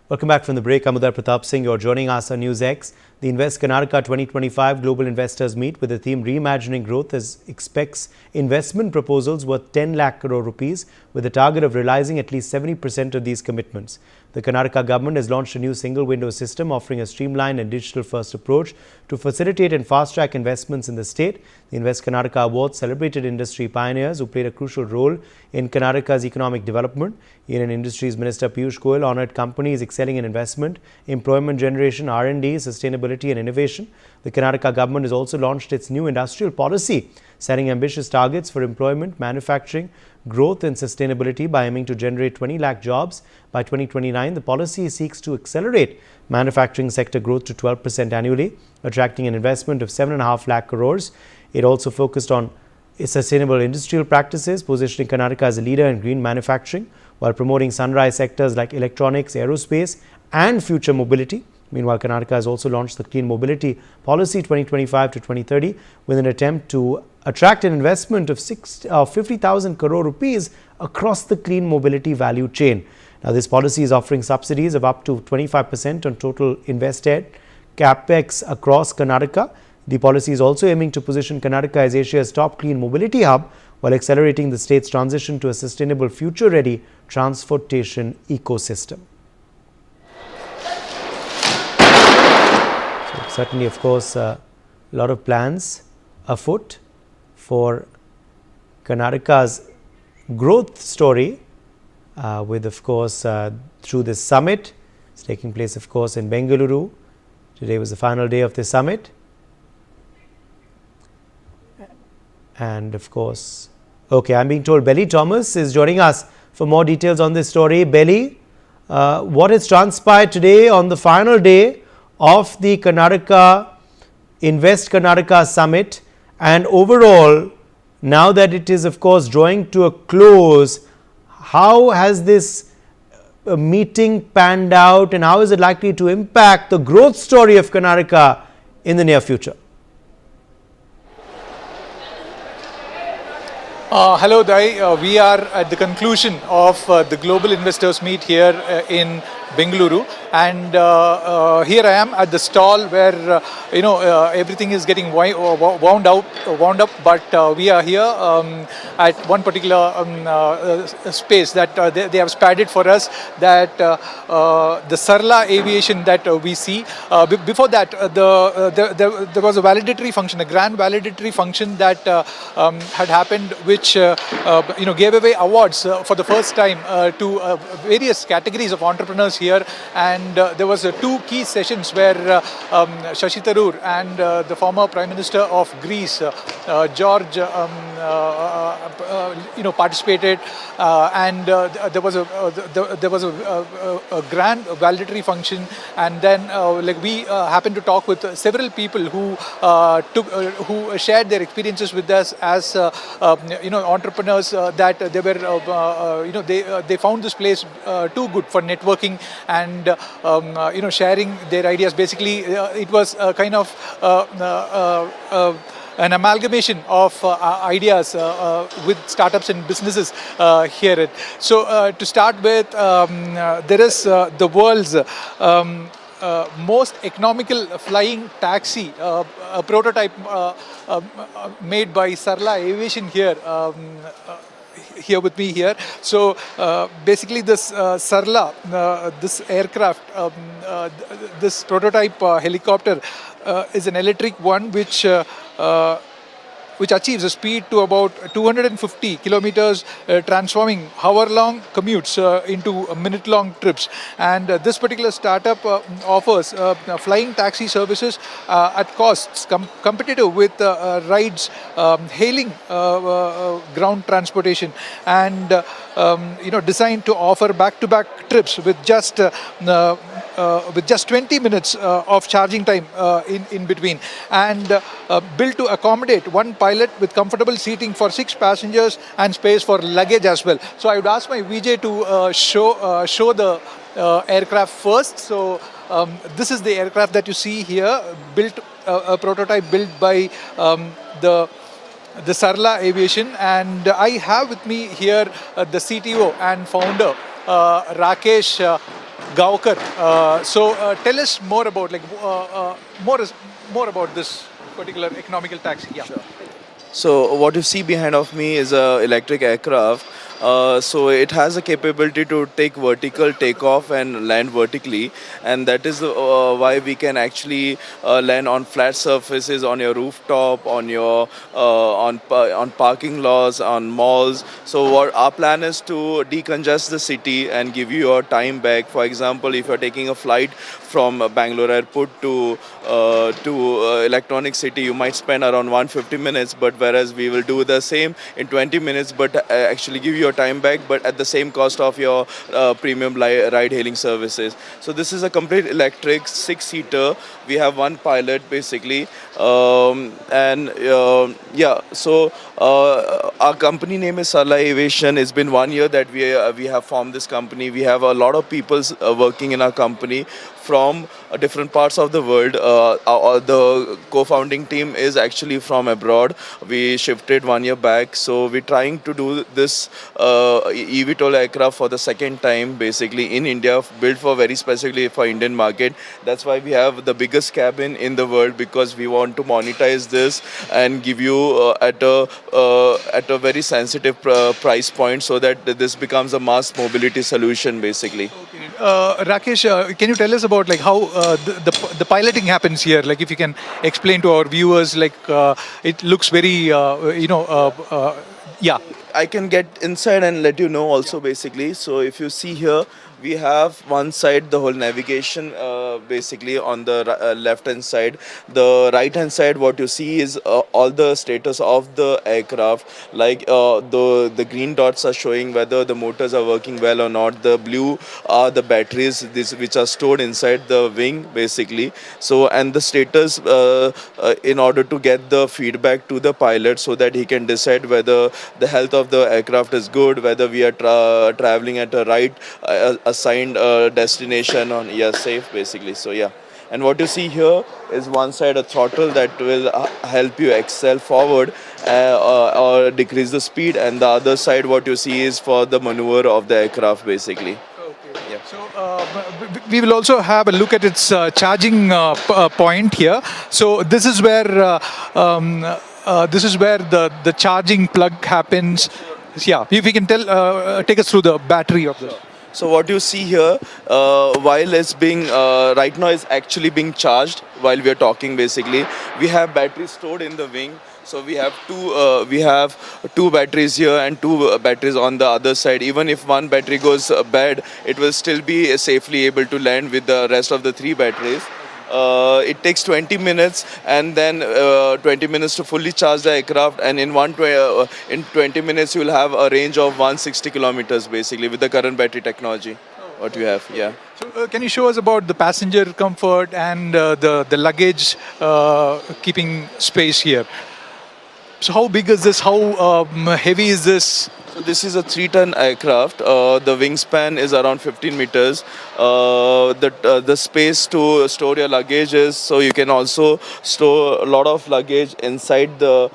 Welcome back from the break. I'm Uday Pratap Singh. You're joining us on NewsX. The Invest Karnataka 2025 Global Investors Meet with the theme Reimagining Growth expects investment proposals worth 10 lakh crore rupees with a target of realizing at least 70% of these commitments. The Karnataka government has launched a new single window system offering a streamlined and digital-first approach to facilitate and fast-track investments in the state. The Invest Karnataka Awards celebrated industry pioneers who played a crucial role in Karnataka's economic development. Union Industries Minister Piyush Goyal honored companies excelling in investment, employment generation, R&D, sustainability and innovation. The Karnataka government has also launched its new industrial policy, setting ambitious targets for employment, manufacturing, growth and sustainability by aiming to generate 20 lakh jobs by 2029. The policy seeks to accelerate manufacturing sector growth to 12% annually, attracting an investment of 7.5 lakh crores. It also focused on sustainable industrial practices, positioning Karnataka as a leader in green manufacturing while promoting sunrise sectors like electronics, aerospace and future mobility. Meanwhile, Karnataka has also launched the Clean Mobility Policy 2025 to 2030 with an attempt to attract an investment of 50,000 crore rupees across the clean mobility value chain. Now, this policy is offering subsidies of up to 25% on total invested capex across Karnataka. The policy is also aiming to position Karnataka as Asia's top clean mobility hub while accelerating the state's transition to a sustainable, future-ready transportation ecosystem. So certainly, of course, a lot of plans afoot for Karnataka's growth story with, of course, through this summit. It's taking place, of course, in Bengaluru. Today was the final day of the summit. And of course, okay, I'm being told Belly Thomas is joining us for more details on this story. Belly, what has transpired today on the final day of the Karnataka Invest Karnataka Summit, and overall, now that it is of course drawing to a close, how has this meeting panned out and how is it likely to impact the growth story of Karnataka in the near future? Hello, Dai. We are at the conclusion of the Global Investors Meet here in Bengaluru, and here I am at the stall where everything is getting wound up. But we are here at one particular space that they have spared it for us. That the Sarla aviation that we see. Before that, there was a valedictory function, a grand valedictory function that had happened, which gave away awards for the first time to various categories of entrepreneurs here, and there was two key sessions where Shashi Tharoor and the former Prime Minister of Greece, George, participated, and there was a grand valedictory function, and then we happened to talk with several people who shared their experiences with us as entrepreneurs, that they were they found this place too good for networking and sharing their ideas. Basically, it was a kind of an amalgamation of ideas with startups and businesses here. So to start with, there is the world's most economical flying taxi, a prototype made by Sarla Aviation here with me here. So basically this Sarla, this aircraft, this prototype helicopter is an electric one which achieves a speed to about 250 kilometers, transforming hour-long commutes into minute-long trips. And this particular startup offers flying taxi services at costs competitive with rides hailing ground transportation, and designed to offer back-to-back trips with just 20 minutes of charging time in between, and built to accommodate one pilot with comfortable seating for 6 passengers and space for luggage as well. So I would ask my VJ to show the aircraft first. So this is the aircraft that you see here, built a prototype built by the Sarla Aviation, and I have with me here the CTO and founder Rakesh Gaokar. So tell us more about more about this particular economical taxi. Yeah. So what you see behind of me is a electric aircraft. So it has a capability to take vertical takeoff and land vertically, and that is why we can actually land on flat surfaces, on your rooftop, on your on parking lots, on malls. So what our plan is to decongest the city and give you your time back. For example, if you're taking a flight from Bangalore airport to Electronic City, you might spend around 150 minutes, but whereas we will do the same in 20 minutes, but actually give you your time back, but at the same cost of your premium ride-hailing services. So this is a complete electric six-seater. We have one pilot basically, and yeah. So our company name is Sarla Aviation. It's been 1 year that we have formed this company. We have a lot of people working in our company from different parts of the world. The co-founding team is actually from abroad. We shifted 1 year back, so we're trying to do this eVTOL aircraft for the second time, basically in India, built for very specifically for Indian market. That's why we have the biggest cabin in the world, because we want to monetize this and give you at a very sensitive price point, so that this becomes a mass mobility solution, basically. Okay. Rakesh, can you tell us about like how the piloting happens here? Like if you can explain to our viewers, like it looks very yeah. I can get inside and let you know also, basically. So if you see here, we have one side the whole navigation basically on the left hand side. The right hand side, what you see is all the status of the aircraft. Like the green dots are showing whether the motors are working well or not. The blue are the batteries which are stored inside the wing, basically. So, and the status in order to get the feedback to the pilot, so that he can decide whether the health of the aircraft is good, whether we are traveling at a right assigned destination on safe, basically. So yeah. And what you see here is one side a throttle that will help you excel forward or decrease the speed, and the other side what you see is for the maneuver of the aircraft, basically. Okay. Yeah. So we will also have a look at its charging point here. So this is where the charging plug happens. Yeah. If we can take us through the battery of this. So what you see here, while it's being right now is actually being charged while we are talking. Basically, we have batteries stored in the wing. So we have two batteries here and two batteries on the other side. Even if one battery goes bad, it will still be safely able to land with the rest of the three batteries. It takes 20 minutes and then 20 minutes to fully charge the aircraft, and in 20 minutes you will have a range of 160 kilometers, basically, with the current battery technology what we have. Yeah. So can you show us about the passenger comfort and the luggage keeping space here? So how big is this? How heavy is this? So this is a 3-ton aircraft. The wingspan is around 15 meters. The space to store your luggage is, so you can also store a lot of luggage inside the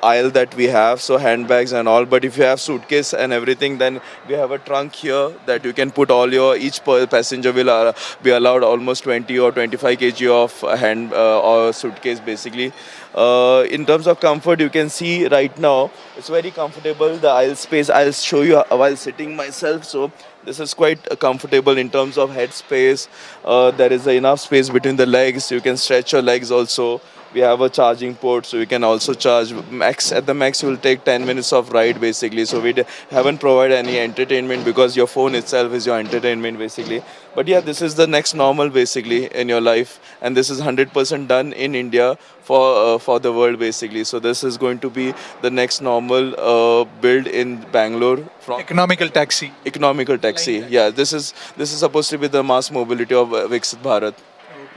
aisle that we have, so handbags and all. But if you have suitcase and everything, then we have a trunk here that you can put all your, each passenger will be allowed almost 20 or 25 kg of hand or suitcase, basically. In terms of comfort, you can see right now it's very comfortable. The aisle space, I'll show you while sitting myself. So this is quite comfortable in terms of head space. There is enough space between the legs. You can stretch your legs also. We have a charging port, so you can also charge. At the max, you will take 10 minutes of ride, basically. So we haven't provided any entertainment, because your phone itself is your entertainment, basically. But yeah, this is the next normal, basically, in your life. And this is 100% done in India for the world, basically. So this is going to be the next normal build in Bangalore. From economical taxi. Economical taxi, like, yeah. This is supposed to be the mass mobility of Viksit Bharat.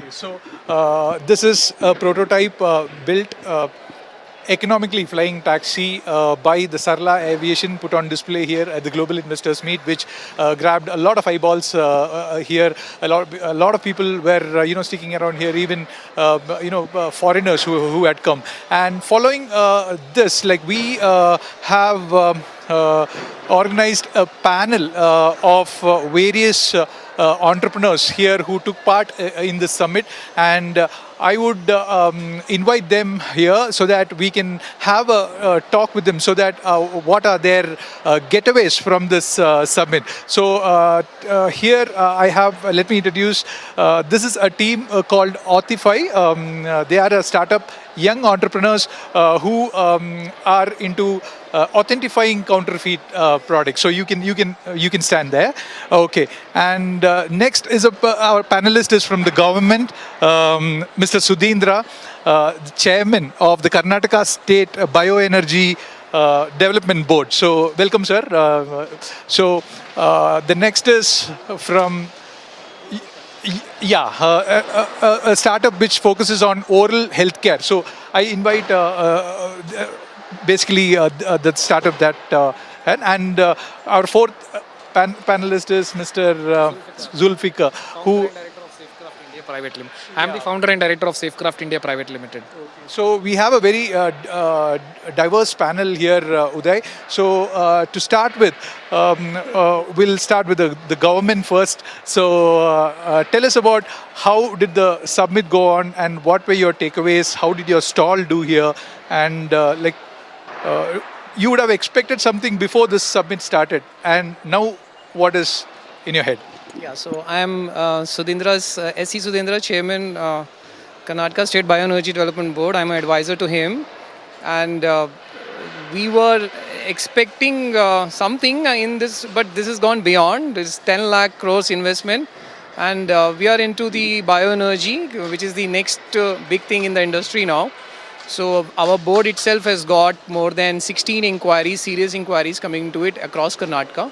Okay, so this is a prototype built economically flying taxi by the Sarla Aviation, put on display here at the Global Investors Meet, which grabbed a lot of eyeballs here. A lot of people were sticking around here, even foreigners who had come. And following this, like we have organized a panel of various entrepreneurs here who took part in this summit, and I would invite them here so that we can have a talk with them, so that what are their getaways from this summit. So here I have, let me introduce, this is a team called Authify. They are a startup, young entrepreneurs who are into authentifying counterfeit products. So you can stand there. Okay, and next is our panelist is from the government, Mr. Sudhindra, the chairman of the Karnataka State Bioenergy Development Board. So welcome, sir. The next is from a startup which focuses on oral healthcare. So I invite basically the startup that and our fourth panelist is Mr. Zulfikar, who. Private Limited. I am the founder and director of Safecraft India Private Limited. So we have a very diverse panel here, Uday. So to start with, we'll start with the government first. So tell us about how did the summit go on, and what were your takeaways? How did your stall do here? And you would have expected something before this summit started, and now what is in your head? Yeah, so I am S.C. Sudhindra, Chairman, Karnataka State Bioenergy Development Board. I am an advisor to him, and we were expecting something in this, but this has gone beyond. This 10 lakh crores investment, and we are into the bioenergy, which is the next big thing in the industry now. So our board itself has got more than 16 inquiries, serious inquiries coming to it across Karnataka.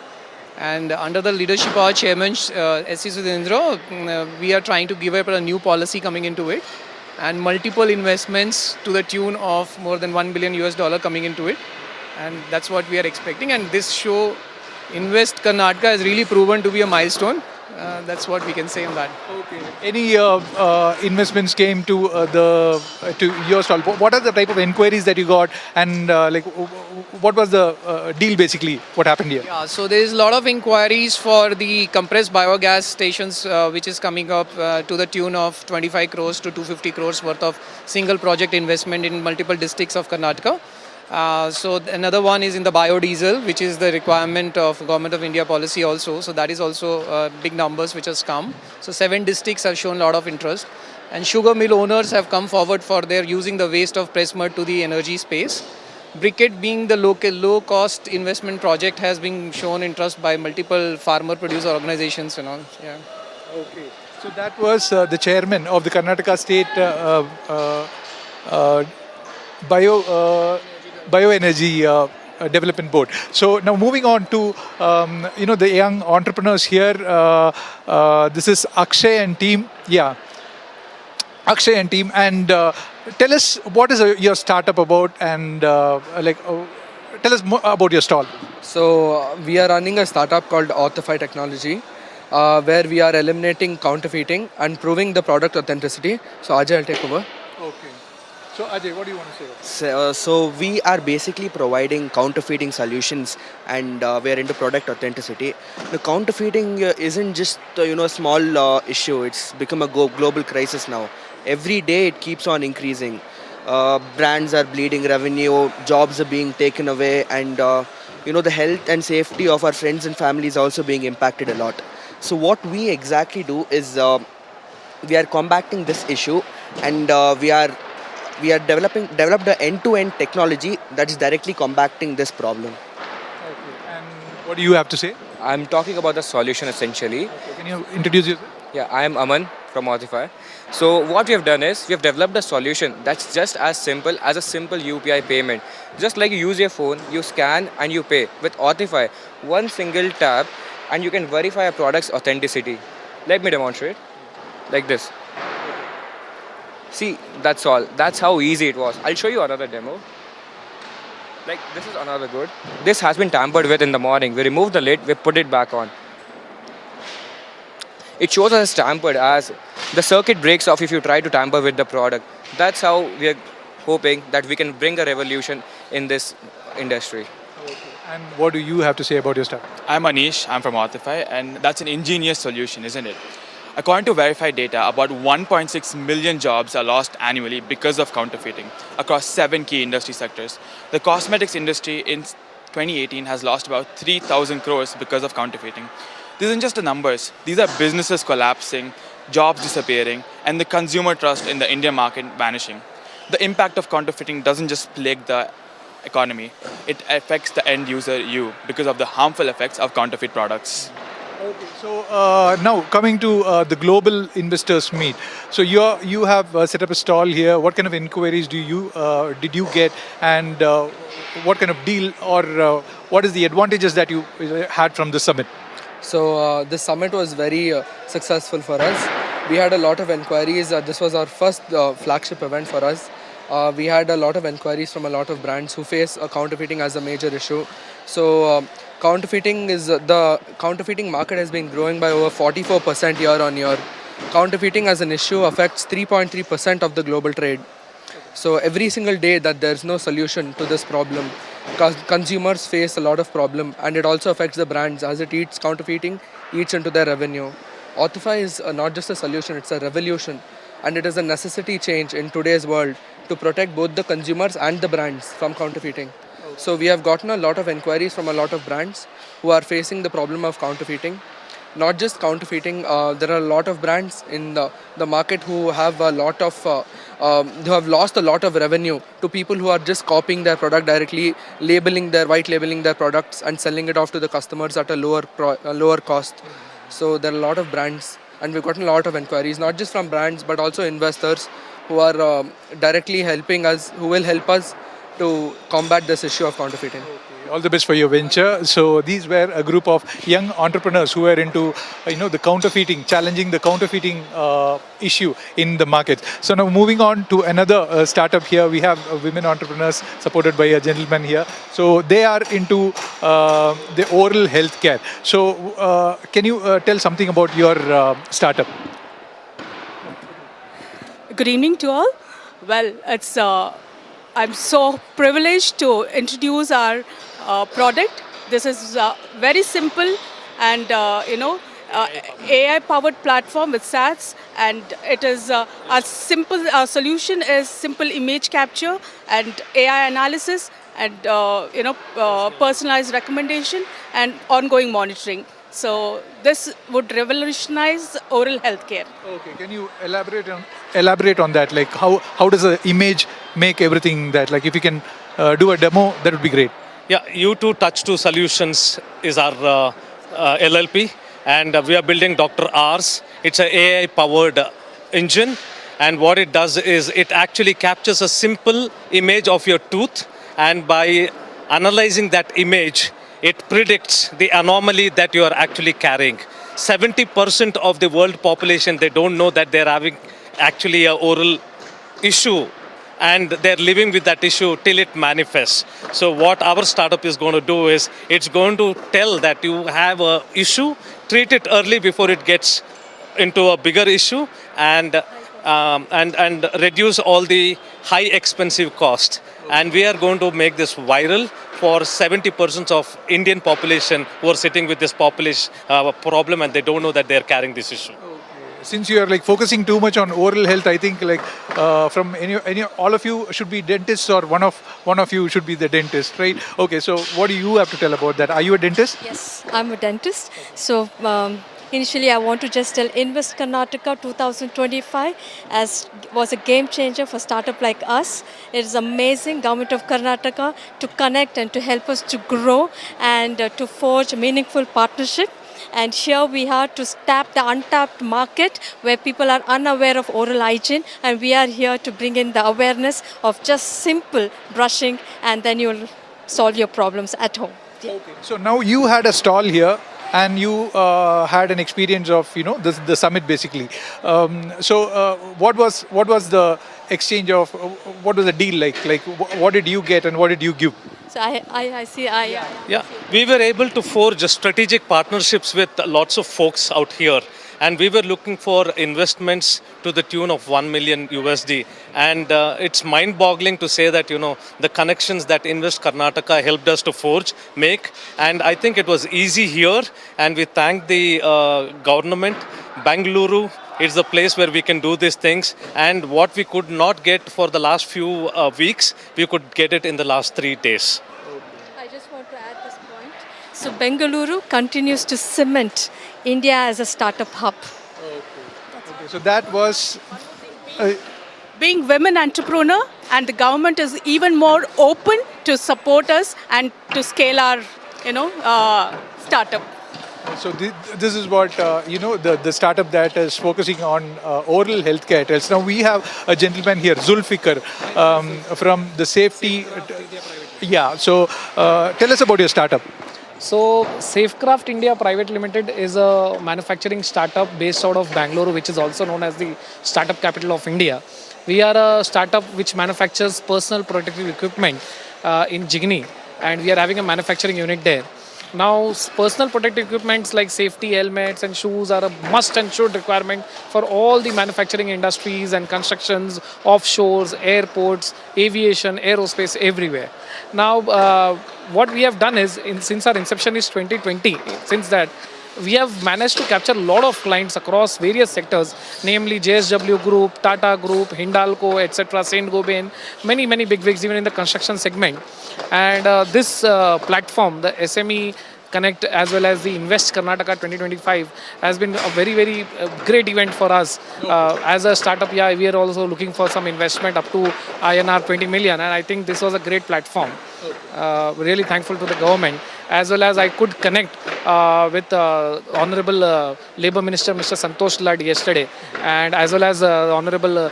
And under the leadership of our chairman, S.C. Sudhindra, we are trying to give up a new policy coming into it, and multiple investments to the tune of more than $1 billion coming into it. And that's what we are expecting. And this show, Invest Karnataka, has really proven to be a milestone. That's what we can say on that. Okay. Any investments came to your stall? What are the type of inquiries that you got, and what was the deal basically? What happened here? Yeah, so there is a lot of inquiries for the compressed biogas stations, which is coming up to the tune of 25 crores to 250 crores worth of single project investment in multiple districts of Karnataka. So another one is in the biodiesel, which is the requirement of Government of India policy also. So that is also big numbers which has come. So 7 districts have shown a lot of interest. And sugar mill owners have come forward for their using the waste of press mud to the energy space. Briquette, being the low cost investment project, has been shown interest by multiple farmer producer organizations and all. Yeah. Okay. So that was the chairman of the Karnataka State Bioenergy Development Board. So now moving on to the young entrepreneurs here. This is Akshay and team. Yeah, Akshay and team. And tell us, what is your startup about, and tell us more about your stall. So we are running a startup called Authify Technology, where we are eliminating counterfeiting and proving the product authenticity. So Ajay, I'll take over. Okay. So Ajay, what do you want to say? So we are basically providing counterfeiting solutions, and we are into product authenticity. The counterfeiting isn't just a small issue. It's become a global crisis now. Every day it keeps on increasing. Brands are bleeding revenue, jobs are being taken away, and the health and safety of our friends and family is also being impacted a lot. So what we exactly do is we are combating this issue, and we are developed an end-to-end technology that is directly combating this problem. Okay. And what do you have to say? I'm talking about the solution essentially. Okay. Can you introduce yourself? Yeah, I am Aman from Authify. So what we have done is we have developed a solution that's just as simple as a simple UPI payment. Just like you use your phone, you scan and you pay. With Authify, one single tap and you can verify a product's authenticity. Let me demonstrate. Like this. See, that's all. That's how easy it was. I'll show you another demo. Like, this is another good. This has been tampered with in the morning. We removed the lid, we put it back on. It shows us tampered as the circuit breaks off if you try to tamper with the product. That's how we are hoping that we can bring a revolution in this industry. Okay. And what do you have to say about your startup? I'm Anish, I'm from Authify, and that's an ingenious solution, isn't it? According to verified data, about 1.6 million jobs are lost annually because of counterfeiting across 7 key industry sectors. The cosmetics industry in 2018 has lost about 3,000 crores because of counterfeiting. These aren't just the numbers, these are businesses collapsing, jobs disappearing, and the consumer trust in the Indian market vanishing. The impact of counterfeiting doesn't just plague the economy, it affects the end user, you, because of the harmful effects of counterfeit products. Okay, so now coming to the global investors meet. So you have set up a stall here. What kind of inquiries did you get, and what kind of deal or what is the advantages that you had from the summit? So this summit was very successful for us. We had a lot of inquiries. This was our first flagship event for us. We had a lot of inquiries from a lot of brands who face counterfeiting as a major issue. So the counterfeiting market has been growing by over 44% year on year. Counterfeiting as an issue affects 3.3% of the global trade. So every single day that there's no solution to this problem, consumers face a lot of problem, and it also affects the brands as it counterfeiting eats into their revenue. Authify is not just a solution, it's a revolution, and it is a necessity change in today's world to protect both the consumers and the brands from counterfeiting. So we have gotten a lot of inquiries from a lot of brands who are facing the problem of counterfeiting. Not just counterfeiting, there are a lot of brands in the market who have a lot of who have lost a lot of revenue to people who are just copying their product directly, white labeling their products and selling it off to the customers at a lower cost. So there are a lot of brands, and we've gotten a lot of inquiries, not just from brands but also investors who are directly helping us, who will help us to combat this issue of counterfeiting. All the best for your venture. So these were a group of young entrepreneurs who were into the counterfeiting, challenging the counterfeiting issue in the market. So now moving on to another startup here, we have women entrepreneurs supported by a gentleman here. So they are into the oral health care. So can you tell something about your startup? Good evening to all. Well, I'm so privileged to introduce our product. This is very simple and AI-powered platform with SaaS, and it is a simple solution is simple image capture and AI analysis and personalized recommendation and ongoing monitoring. So this would revolutionize oral healthcare. Okay, can you elaborate on that? Like how does the image make everything that? Like if you can do a demo, that would be great. Yeah, U2 Touch2 Solutions is our LLP, and we are building Dr. R's. It's an AI-powered engine, and what it does is it actually captures a simple image of your tooth, and by analyzing that image, it predicts the anomaly that you are actually carrying. 70% of the world population, they don't know that they're having actually an oral issue, and they're living with that issue till it manifests. So what our startup is going to do is, it's going to tell that you have an issue, treat it early before it gets into a bigger issue, and reduce all the high expensive cost. And we are going to make this viral for 70% of Indian population who are sitting with this problem, and they don't know that they're carrying this issue. Since you are like focusing too much on oral health, I think like from all of you should be dentists, or one of you should be the dentist, right? Okay, so what do you have to tell about that? Are you a dentist? Yes, I'm a dentist. So initially I want to just tell Invest Karnataka 2025 was a game changer for startup like us. It is amazing, Government of Karnataka, to connect and to help us to grow and to forge a meaningful partnership. And here we have to tap the untapped market where people are unaware of oral hygiene, and we are here to bring in the awareness of just simple brushing, and then you'll solve your problems at home. Yeah. Okay. So now you had a stall here, and you had an experience of the summit basically. So what was the exchange of, what was the deal like? Like what did you get and what did you give? So I see. Yeah, we were able to forge strategic partnerships with lots of folks out here, and we were looking for investments to the tune of 1 million USD. And it's mind-boggling to say that, the connections that Invest Karnataka helped us to make. And I think it was easy here, and we thank the government. Bangalore is the place where we can do these things, and what we could not get for the last few weeks, we could get it in the last 3 days. I just want to add this point. So Bengaluru continues to cement India as a startup hub. Okay, so that was. Being women entrepreneur, and the government is even more open to support us and to scale our, startup. So this is what, the startup that is focusing on oral healthcare tests. Now we have a gentleman here, Zulfikar, from the safety. Yeah, so tell us about your startup. So, Safecraft India Private Limited is a manufacturing startup based out of Bangalore, which is also known as the startup capital of India. We are a startup which manufactures personal protective equipment in Jigni, and we are having a manufacturing unit there. Now, personal protective equipments like safety helmets and shoes are a must and should requirement for all the manufacturing industries and constructions, offshores, airports, aviation, aerospace, everywhere. Now, what we have done is, since our inception is 2020, since that, we have managed to capture a lot of clients across various sectors, namely JSW Group, Tata Group, Hindalco, etc., Saint-Gobain, many bigwigs even in the construction segment. And this platform, the SME Connect as well as the Invest Karnataka 2025 has been a very great event for us. As a startup, we are also looking for some investment up to INR 20 million, and I think this was a great platform. Really thankful to the government, as well as I could connect with Honorable Labour Minister Mr. Santosh Lad yesterday, and as well as Honorable...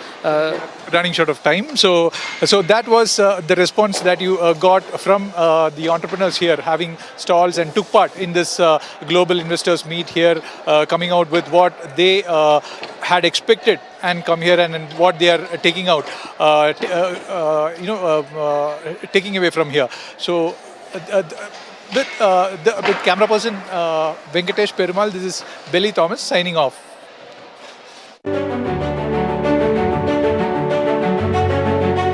Running short of time. So that was the response that you got from the entrepreneurs here having stalls and took part in this global investors meet here, coming out with what they had expected and come here and what they are taking out, taking away from here. So with camera person Venkatesh Perumal, this is Belly Thomas signing off.